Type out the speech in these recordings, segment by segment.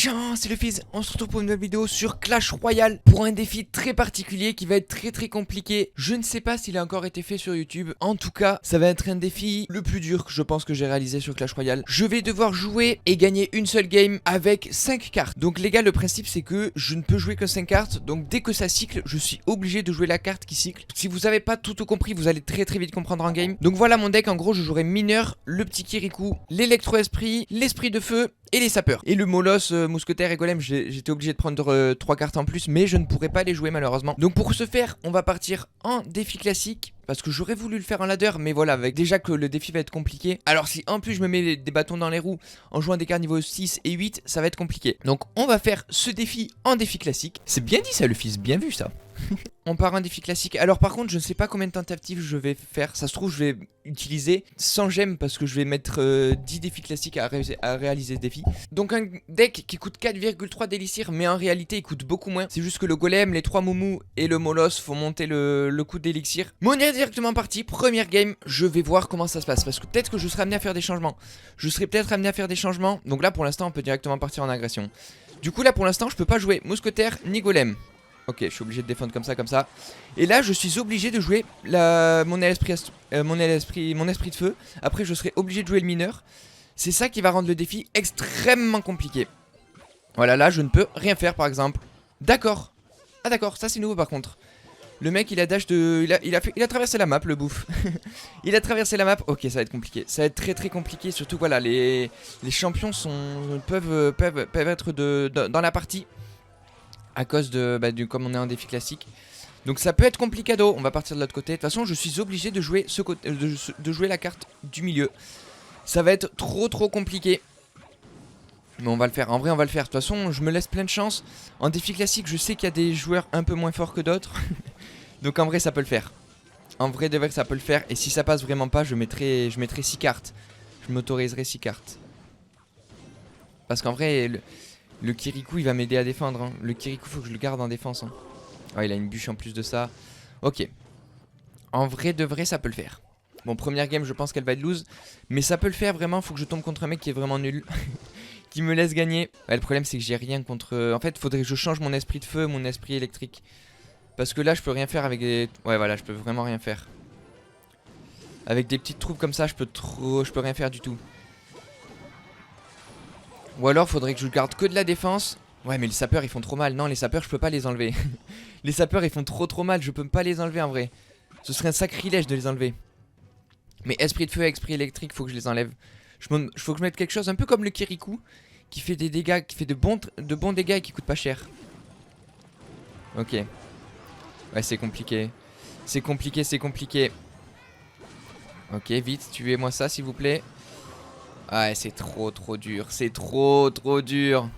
gens, c'est le Fizz, on se retrouve pour une nouvelle vidéo sur Clash Royale pour un défi très particulier qui va être très compliqué. Je ne sais pas s'il a encore été fait sur YouTube, en tout cas ça va être un défi le plus dur que je pense que j'ai réalisé sur Clash Royale. Je vais devoir jouer et gagner une seule game avec 5 cartes. Donc les gars, le principe c'est que je ne peux jouer que 5 cartes, donc dès que ça cycle, je suis obligé de jouer la carte qui cycle. Si vous n'avez pas tout compris, vous allez très vite comprendre en game. Donc voilà mon deck, en gros je jouerai mineur, le petit Kirikou, l'électro-esprit, l'esprit de feu et les sapeurs. Et le Moloss, mousquetaire et golem, j'étais obligé de prendre 3 cartes en plus, mais je ne pourrais pas les jouer malheureusement. Donc pour ce faire, on va partir en défi classique, parce que j'aurais voulu le faire en ladder, mais voilà, avec déjà que le défi va être compliqué. Alors si en plus je me mets des bâtons dans les roues en jouant des cartes niveau 6 et 8, ça va être compliqué. Donc on va faire ce défi en défi classique. C'est bien dit ça le fils, bien vu ça. On part en défi classique. Alors par contre je ne sais pas combien de tentatives je vais faire. Ça se trouve je vais utiliser 100 gemmes parce que je vais mettre 10 défis classiques à réaliser ce défi. Donc un deck qui coûte 4,3 d'élixir, mais en réalité il coûte beaucoup moins. C'est juste que le golem, les 3 moumous et le moloss font monter le coût d'élixir. Mais on est directement parti. Première game, je vais voir comment ça se passe. Parce que peut-être que je serai amené à faire des changements. Donc là pour l'instant on peut directement partir en agression. Du coup là pour l'instant je peux pas jouer mousquetaire ni golem. Ok, je suis obligé de défendre comme ça. Et là, je suis obligé de jouer mon esprit de feu. Après, je serai obligé de jouer le mineur. C'est ça qui va rendre le défi extrêmement compliqué. Voilà, là, je ne peux rien faire, par exemple. D'accord. Ah d'accord, ça c'est nouveau par contre. Le mec, il a dash de... Il a traversé la map, le bouffe. Il a traversé la map. Ok, ça va être compliqué. Ça va être très compliqué. Surtout, voilà, les champions peuvent être dans la partie. À cause de comme on est en défi classique. Donc ça peut être complicado. On va partir de l'autre côté. De toute façon je suis obligé de jouer de jouer la carte du milieu. Ça va être trop compliqué. Mais on va le faire. En vrai on va le faire. De toute façon je me laisse plein de chance. En défi classique je sais qu'il y a des joueurs un peu moins forts que d'autres. Donc en vrai ça peut le faire. En vrai de vrai ça peut le faire. Et si ça passe vraiment pas je mettrai 6 cartes. Je m'autoriserai 6 cartes. Parce qu'en vrai le Kirikou il va m'aider à défendre hein. Le Kirikou faut que je le garde en défense hein. Oh il a une bûche en plus de ça. Ok. En vrai de vrai ça peut le faire. Bon première game je pense qu'elle va être loose. Mais ça peut le faire vraiment. Faut que je tombe contre un mec qui est vraiment nul. Qui me laisse gagner. Ouais, le problème c'est que j'ai rien contre... En fait faudrait que je change mon esprit de feu, mon esprit électrique. Parce que là je peux rien faire avec des... Ouais voilà je peux vraiment rien faire. Avec des petites troupes comme ça je peux rien faire du tout. Ou alors faudrait que je garde que de la défense. Ouais mais les sapeurs ils font trop mal. Non les sapeurs je peux pas les enlever. Les sapeurs ils font trop mal. Je peux pas les enlever en vrai. Ce serait un sacrilège de les enlever. Mais esprit de feu et esprit électrique faut que je les enlève. Faut que je mette quelque chose un peu comme le Kirikou. Qui fait des dégâts, qui fait de bons dégâts et qui coûte pas cher. Ok. Ouais c'est compliqué. C'est compliqué. Ok vite tuez-moi ça s'il vous plaît. Ouais c'est trop dur. C'est trop dur.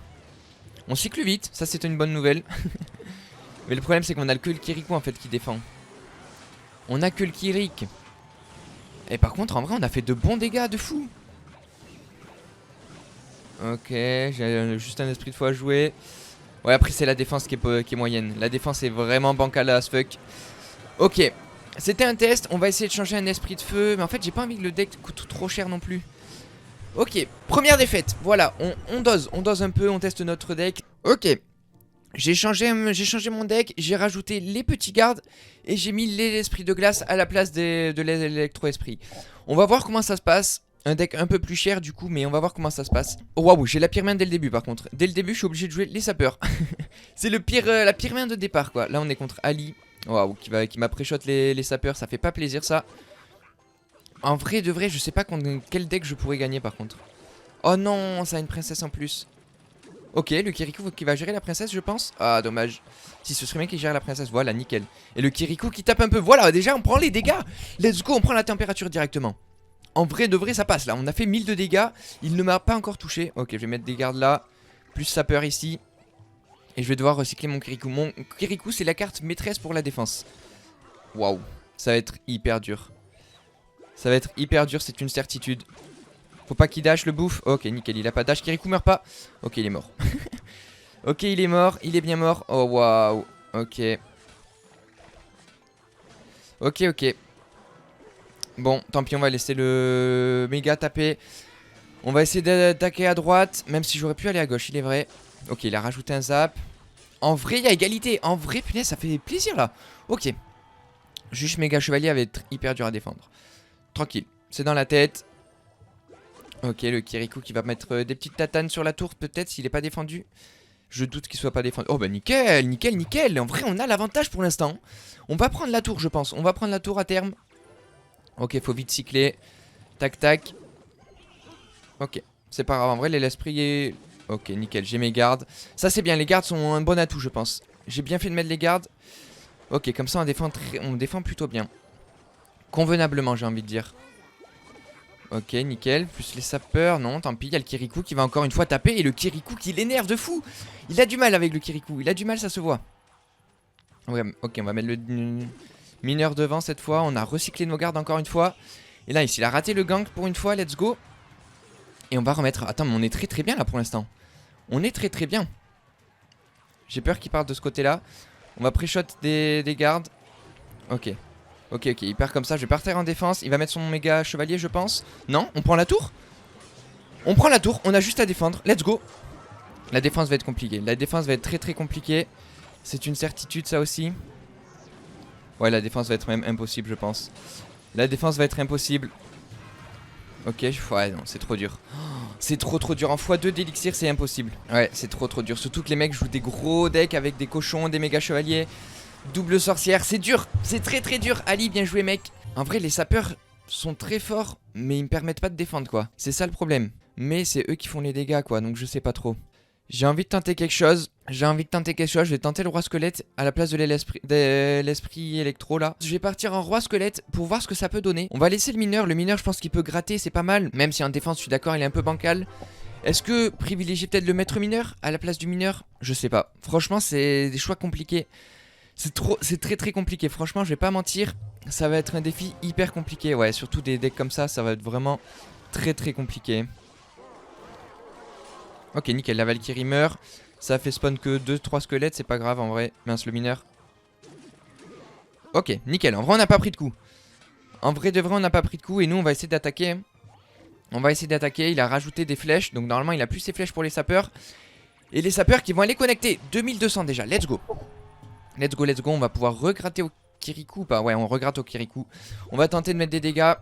On cycle vite, ça c'est une bonne nouvelle. Mais le problème c'est qu'on a que le Kirikou en fait qui défend. On a que le Kirik. Et par contre en vrai on a fait de bons dégâts de fou. Ok, j'ai juste un esprit de feu à jouer. Ouais après c'est la défense qui est moyenne. La défense est vraiment bancale as fuck. Ok, c'était un test, on va essayer de changer un esprit de feu. Mais en fait j'ai pas envie que le deck coûte trop cher non plus. Ok, première défaite, voilà, on dose un peu, on teste notre deck. Ok, j'ai changé mon deck, j'ai rajouté les petits gardes et j'ai mis l'esprit de glace à la place de l'électro-esprit. On va voir comment ça se passe. Un deck un peu plus cher du coup, mais on va voir comment ça se passe. Oh waouh, j'ai la pire main dès le début par contre. Dès le début, je suis obligé de jouer les sapeurs. C'est la pire main de départ quoi. Là, on est contre Ali. Waouh, qui m'a pré-shot les sapeurs, ça fait pas plaisir ça. En vrai de vrai je sais pas quel deck je pourrais gagner par contre. Oh non ça a une princesse en plus. Ok le Kirikou qui va gérer la princesse je pense. Ah dommage. Si ce serait bien qui gère la princesse, voilà nickel. Et le Kirikou qui tape un peu, voilà déjà on prend les dégâts. Let's go, on prend la température directement. En vrai de vrai ça passe là, on a fait 1000 de dégâts. Il ne m'a pas encore touché. Ok je vais mettre des gardes là. Plus sapeur ici. Et je vais devoir recycler mon Kirikou. Mon Kirikou c'est la carte maîtresse pour la défense. Waouh, ça va être hyper dur. Ça va être hyper dur, c'est une certitude. Faut pas qu'il dash le bouffe. Ok, nickel, il a pas dash. Kirikou meurt pas. Ok, il est mort. Ok, il est mort. Il est bien mort. Oh, waouh. Ok. Ok. Bon, tant pis, on va laisser le méga taper. On va essayer d'attaquer à droite, même si j'aurais pu aller à gauche, il est vrai. Ok, il a rajouté un zap. En vrai, il y a égalité. En vrai, punaise, ça fait plaisir là. Ok. Juste méga chevalier va être hyper dur à défendre. Tranquille, c'est dans la tête. Ok, le Kirikou qui va mettre des petites tatanes sur la tour, peut-être, s'il n'est pas défendu. Je doute qu'il soit pas défendu. Oh bah nickel, nickel, nickel. En vrai, on a l'avantage pour l'instant. On va prendre la tour, je pense. On va prendre la tour à terme. Ok, faut vite cycler. Tac, tac. Ok, c'est pas grave. En vrai, l'esprit est... Ok, nickel, j'ai mes gardes. Ça, c'est bien. Les gardes sont un bon atout, je pense. J'ai bien fait de mettre les gardes. Ok, comme ça, on défend plutôt bien. Convenablement, j'ai envie de dire. Ok, nickel. Plus les sapeurs. Non, tant pis. Il y a le Kirikou qui va encore une fois taper. Et le Kirikou qui l'énerve de fou. Il a du mal avec le Kirikou. Il a du mal, ça se voit. Ouais, ok, on va mettre le mineur devant cette fois. On a recyclé nos gardes encore une fois. Et là, ici, il a raté le gank pour une fois. Let's go. Et on va remettre... Attends, mais on est très très bien là pour l'instant. On est très très bien. J'ai peur qu'il parte de ce côté-là. On va pré-shot des gardes. Ok. Ok, ok, il perd comme ça. Je vais partir en défense. Il va mettre son méga chevalier, je pense. Non, on prend la tour. On prend la tour. On a juste à défendre. Let's go. La défense va être compliquée. La défense va être très très compliquée. C'est une certitude, ça aussi. Ouais, la défense va être même impossible, je pense. La défense va être impossible. Ok, ouais, non, c'est trop dur. C'est trop dur. En x2 d'élixir, c'est impossible. Ouais, c'est trop dur. Surtout que les mecs jouent des gros decks avec des cochons, des méga chevaliers. Double sorcière, c'est dur. C'est très très dur. Ali, bien joué, mec. En vrai, les sapeurs sont très forts, mais ils me permettent pas de défendre, quoi. C'est ça le problème. Mais c'est eux qui font les dégâts, quoi. Donc je sais pas trop. J'ai envie de tenter quelque chose. Je vais tenter le roi squelette à la place de l'esprit électro là. Je vais partir en roi squelette pour voir ce que ça peut donner. On va laisser le mineur. Le mineur, je pense qu'il peut gratter, c'est pas mal. Même si en défense, je suis d'accord, il est un peu bancal. Est-ce que privilégier peut-être le maître mineur à la place du mineur? Je sais pas. Franchement, c'est des choix compliqués. C'est très très compliqué. Franchement, je vais pas mentir. Ça va être un défi hyper compliqué. Ouais, surtout des decks comme ça va être vraiment très très compliqué. Ok, nickel, la Valkyrie meurt. Ça a fait spawn que 2-3 squelettes, c'est pas grave en vrai. Mince, le mineur. Ok, nickel. En vrai, on n'a pas pris de coup. En vrai de vrai, on n'a pas pris de coup. Et nous, on va essayer d'attaquer. On va essayer d'attaquer. Il a rajouté des flèches. Donc, normalement, il a plus ses flèches pour les sapeurs. Et les sapeurs qui vont aller connecter. 2200 déjà. Let's go. Let's go, let's go. On va pouvoir regratter au Kirikou ou pas? Ouais, on regratte au Kirikou. On va tenter de mettre des dégâts.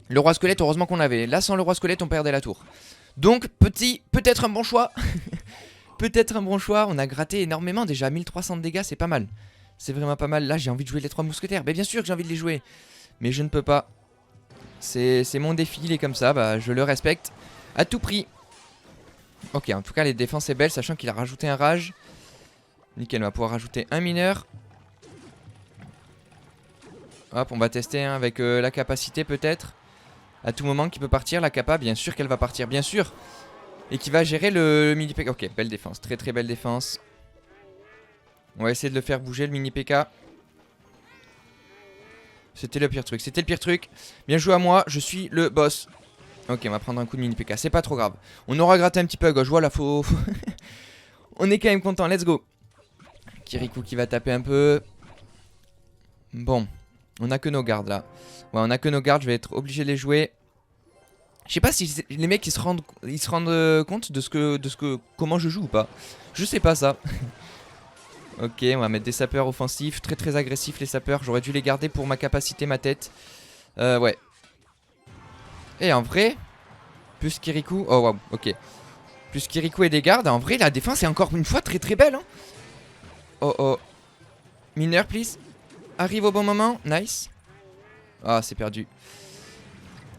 Le roi squelette, heureusement qu'on l'avait. Là, sans le roi squelette, on perdait la tour. Donc, peut-être un bon choix. Peut-être un bon choix. On a gratté énormément déjà. 1300 de dégâts, c'est pas mal. C'est vraiment pas mal. Là, j'ai envie de jouer les 3 mousquetaires. Mais bien sûr que j'ai envie de les jouer. Mais je ne peux pas. C'est mon défi, il est comme ça. Bah, je le respecte à tout prix. Ok, en tout cas, les défenses est belle, sachant qu'il a rajouté un rage. Nickel, on va pouvoir rajouter un mineur. Hop, on va tester hein, avec la capacité peut-être. À tout moment qui peut partir, la capa, bien sûr qu'elle va partir, bien sûr. Et qui va gérer le mini PK. Ok, belle défense, très très belle défense. On va essayer de le faire bouger le mini PK. C'était le pire truc, c'était le pire truc. Bien joué à moi, je suis le boss. Ok, on va prendre un coup de mini PK, c'est pas trop grave. On aura gratté un petit peu à gauche, voilà, faut... On est quand même content, let's go. Kirikou qui va taper un peu. Bon, on a que nos gardes là. Ouais, on a que nos gardes, je vais être obligé de les jouer. Je sais pas si les mecs ils se rendent compte de comment je joue ou pas. Je sais pas ça. Ok, on va mettre des sapeurs offensifs, très très agressifs les sapeurs. J'aurais dû les garder pour ma capacité, ma tête. Ouais. Et en vrai, plus Kirikou, oh waouh, ok. Plus Kirikou et des gardes, en vrai la défense est encore une fois très très belle. Hein. Oh oh. Mineur, please. Arrive au bon moment, nice. Ah, c'est perdu.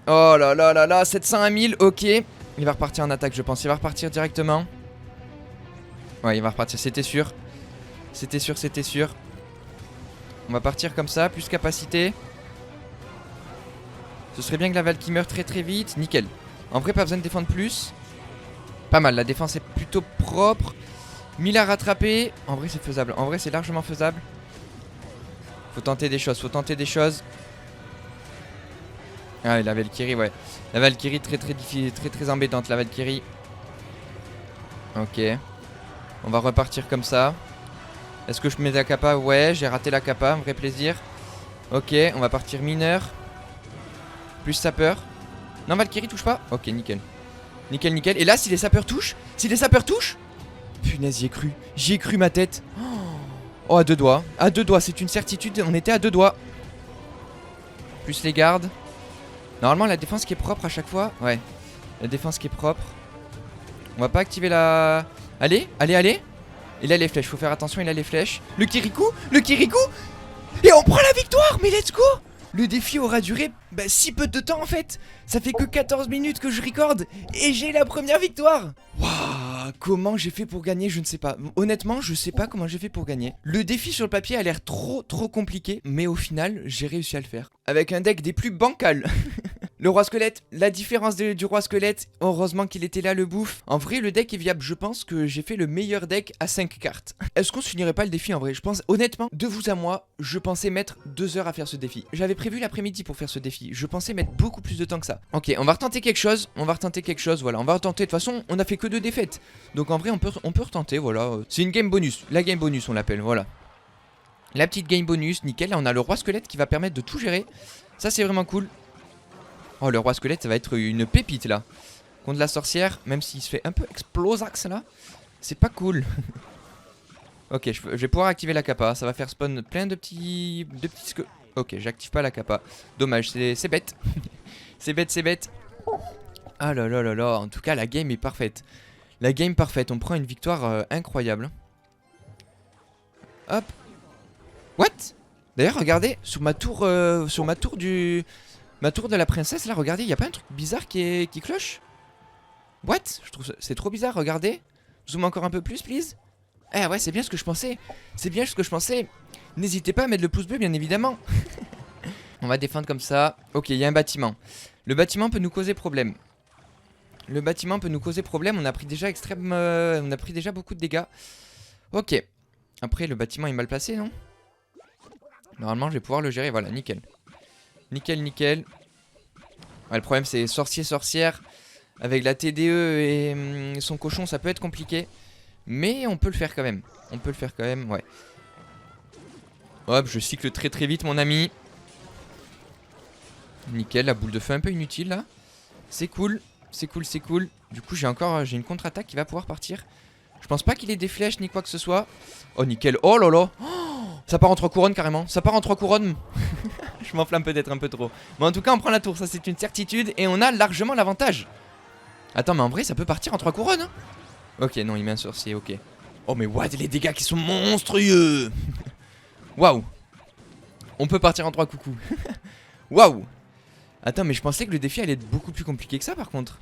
Oh là là là là, 700 à 1000, ok. Il va repartir en attaque, je pense. Il va repartir directement. Ouais, il va repartir, c'était sûr. C'était sûr, c'était sûr. On va partir comme ça, plus capacité. Ce serait bien que la Valkyrie meure très très vite. Nickel. En vrai, pas besoin de défendre plus. Pas mal, la défense est plutôt propre. 1000 à rattraper. En vrai, c'est faisable. En vrai, c'est largement faisable. Faut tenter des choses, faut tenter des choses. Ah, et la Valkyrie, ouais. La Valkyrie, très très difficile, très très embêtante, la Valkyrie. Ok. On va repartir comme ça. Est-ce que je mets la capa? Ouais, j'ai raté la capa, un vrai plaisir. Ok, on va partir mineur. Plus sapeur. Non, Valkyrie touche pas. Ok, nickel. Nickel, nickel. Et là, si les sapeurs touchent, punaise, j'y ai cru. J'y ai cru, ma tête. Oh, à deux doigts. À deux doigts, c'est une certitude. On était à deux doigts. Plus les gardes. Normalement, la défense qui est propre à chaque fois. Ouais. La défense qui est propre. On va pas activer la... Allez, allez, allez. Il a les flèches, faut faire attention, il a les flèches. Le Kirikou. Et on prend la victoire, mais let's go. Le défi aura duré si peu de temps en fait. Ça fait que 14 minutes que je recorde et j'ai la première victoire. Waouh, comment j'ai fait pour gagner, je ne sais pas. Honnêtement, je sais pas comment j'ai fait pour gagner. Le défi sur le papier a l'air trop compliqué, mais au final, j'ai réussi à le faire. Avec un deck des plus bancals. Le roi squelette, la différence du roi squelette, heureusement qu'il était là le bouffe. En vrai, le deck est viable, je pense que j'ai fait le meilleur deck à 5 cartes. Est-ce qu'on se finirait pas le défi en vrai? Je pense, honnêtement, de vous à moi, je pensais mettre 2 heures à faire ce défi. J'avais prévu l'après-midi pour faire ce défi, je pensais mettre beaucoup plus de temps que ça. Ok, on va retenter quelque chose, voilà, on va retenter, de toute façon, on a fait que 2 défaites. Donc en vrai, on peut retenter, voilà. C'est une game bonus, la game bonus on l'appelle, voilà. La petite game bonus, nickel, là on a le roi squelette qui va permettre de tout gérer. Ça c'est vraiment cool. Oh, le roi squelette, ça va être une pépite là. Contre la sorcière, même s'il se fait un peu explosax là, c'est pas cool. Ok, je vais pouvoir activer la kappa. Ça va faire spawn plein de petits... Ok, j'active pas la kappa. Dommage, c'est bête. C'est bête. Ah là là là là, en tout cas la game est parfaite. La game parfaite, on prend une victoire incroyable. Hop. What? D'ailleurs, regardez, sur ma tour Ma tour de la princesse, là, regardez, il y a pas un truc bizarre qui cloche? What? Je trouve c'est trop bizarre, regardez. Zoom encore un peu plus, please. Eh ouais, c'est bien ce que je pensais. N'hésitez pas à mettre le pouce bleu, bien évidemment. On va défendre comme ça. Ok, il y a un bâtiment. Le bâtiment peut nous causer problème. On a pris déjà on a pris déjà beaucoup de dégâts. Ok. Après, le bâtiment est mal placé, non? Normalement, je vais pouvoir le gérer. Voilà, nickel. Nickel. Ouais, le problème c'est sorcière. Avec la TDE et son cochon, ça peut être compliqué. Mais on peut le faire quand même. Ouais. Hop, je cycle très vite, mon ami. Nickel, la boule de feu un peu inutile là. C'est cool. Du coup, j'ai une contre-attaque qui va pouvoir partir. Je pense pas qu'il ait des flèches ni quoi que ce soit. Oh, nickel. Oh là là. Ça part en 3 couronnes carrément. Je m'enflamme peut-être un peu trop. Mais en tout cas, on prend la tour, ça c'est une certitude. Et on a largement l'avantage. Attends, mais en vrai, ça peut partir en 3 couronnes, hein. Ok, non, il met un sorcier, ok. Oh, mais what, les dégâts qui sont monstrueux. Waouh. On peut partir en 3 coucous. Waouh. Attends, mais je pensais que le défi allait être beaucoup plus compliqué que ça, par contre.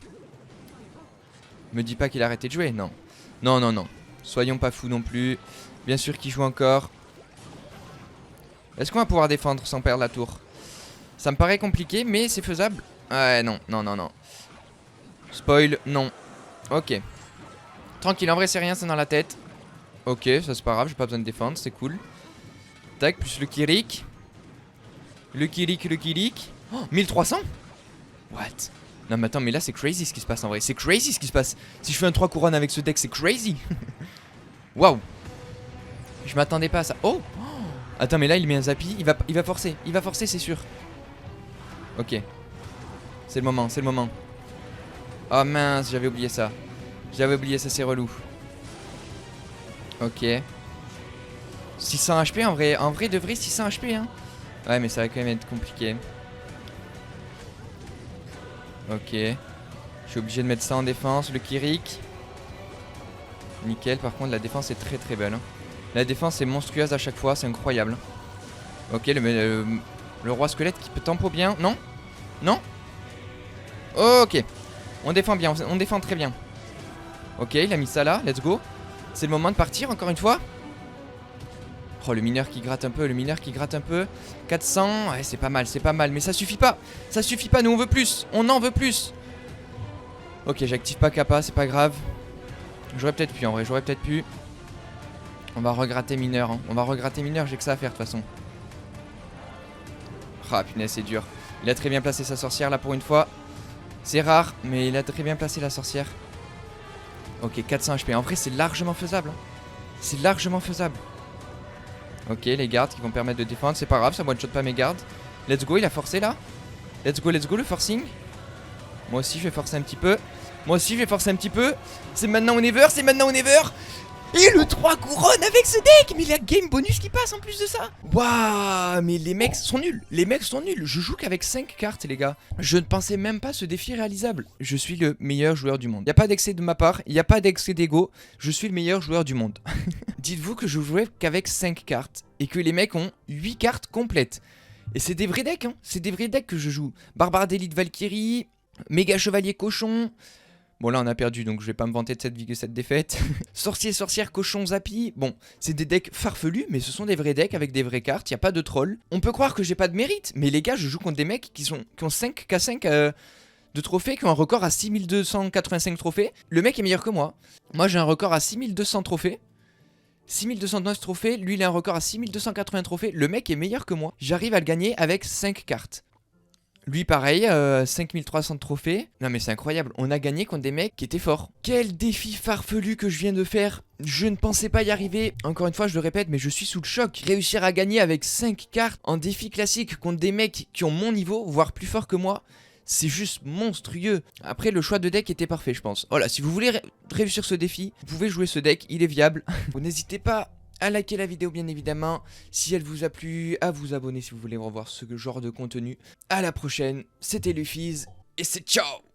Me dis pas qu'il a arrêté de jouer, non. Non. Soyons pas fous non plus. Bien sûr qu'il joue encore. Est-ce qu'on va pouvoir défendre sans perdre la tour? Ça me paraît compliqué, mais c'est faisable. Ouais, non. Spoil, non. Ok. Tranquille, en vrai, c'est rien, c'est dans la tête. Ok, ça c'est pas grave, j'ai pas besoin de défendre, c'est cool. Tac, plus le Kirik. Le Kirik. Oh, 1300? What? Non, mais attends, mais là, c'est crazy ce qui se passe en vrai. Si je fais un 3 couronnes avec ce deck, c'est crazy. Waouh. Je m'attendais pas à ça. Oh. Attends, mais là il met un zappy, il va forcer, c'est sûr. Ok. C'est le moment. Oh mince, j'avais oublié ça, c'est relou. Ok. 600 HP en vrai de vrai 600 HP hein. Ouais, mais ça va quand même être compliqué. Ok. Je suis obligé de mettre ça en défense, le Kirik. Nickel, par contre la défense est très belle, hein. La défense est monstrueuse à chaque fois, c'est incroyable. Ok, le roi squelette qui peut tempo bien. Non. Ok. On défend bien, on défend très bien. Ok, il a mis ça là, let's go. C'est le moment de partir encore une fois. Oh, le mineur qui gratte un peu, 400, ouais, c'est pas mal, mais ça suffit pas. Nous on veut plus, on en veut plus. Ok, j'active pas kappa, c'est pas grave. J'aurais peut-être pu. On va regratter mineur, j'ai que ça à faire de toute façon. Ah punaise, c'est dur. Il a très bien placé sa sorcière là pour une fois. C'est rare, mais il a très bien placé la sorcière. Ok, 400 HP. En vrai, c'est largement faisable. Ok, les gardes qui vont permettre de défendre. C'est pas grave, ça one-shot pas mes gardes. Let's go, il a forcé là. Let's go, le forcing. Moi aussi je vais forcer un petit peu. Moi aussi je vais forcer un petit peu. C'est maintenant ou never, c'est maintenant ou never. Et le 3 couronnes avec ce deck. Mais la game bonus qui passe en plus de ça. Waouh, mais les mecs sont nuls. Les mecs sont nuls. Je joue qu'avec 5 cartes les gars. Je ne pensais même pas ce défi réalisable. Je suis le meilleur joueur du monde. Il n'y a pas d'excès de ma part. Il n'y a pas d'excès d'ego. Je suis le meilleur joueur du monde. Dites-vous que je jouais qu'avec 5 cartes. Et que les mecs ont 8 cartes complètes. Et c'est des vrais decks hein. C'est des vrais decks que je joue. Barbare d'élite Valkyrie. Méga chevalier cochon. Bon là on a perdu donc je vais pas me vanter de cette défaite. Sorcier, sorcière, cochon, zappy. Bon, c'est des decks farfelus mais ce sont des vrais decks avec des vraies cartes, y a pas de troll. On peut croire que j'ai pas de mérite, mais les gars je joue contre des mecs qui ont 5 K5 de trophées, qui ont un record à 6285 trophées. Le mec est meilleur que moi. Moi j'ai un record à 6200 trophées. 6209 trophées, lui il a un record à 6280 trophées. Le mec est meilleur que moi. J'arrive à le gagner avec 5 cartes. Lui pareil, 5300 trophées. Non mais c'est incroyable, on a gagné contre des mecs qui étaient forts. Quel défi farfelu que je viens de faire. Je ne pensais pas y arriver. Encore une fois je le répète mais je suis sous le choc. Réussir à gagner avec 5 cartes en défi classique contre des mecs qui ont mon niveau, voire plus fort que moi. C'est juste monstrueux. Après le choix de deck était parfait je pense. Voilà, si vous voulez réussir ce défi, vous pouvez jouer ce deck, il est viable. Vous n'hésitez pas à liker la vidéo bien évidemment, si elle vous a plu, à vous abonner si vous voulez revoir ce genre de contenu. À la prochaine, c'était Lufiz, et c'est ciao.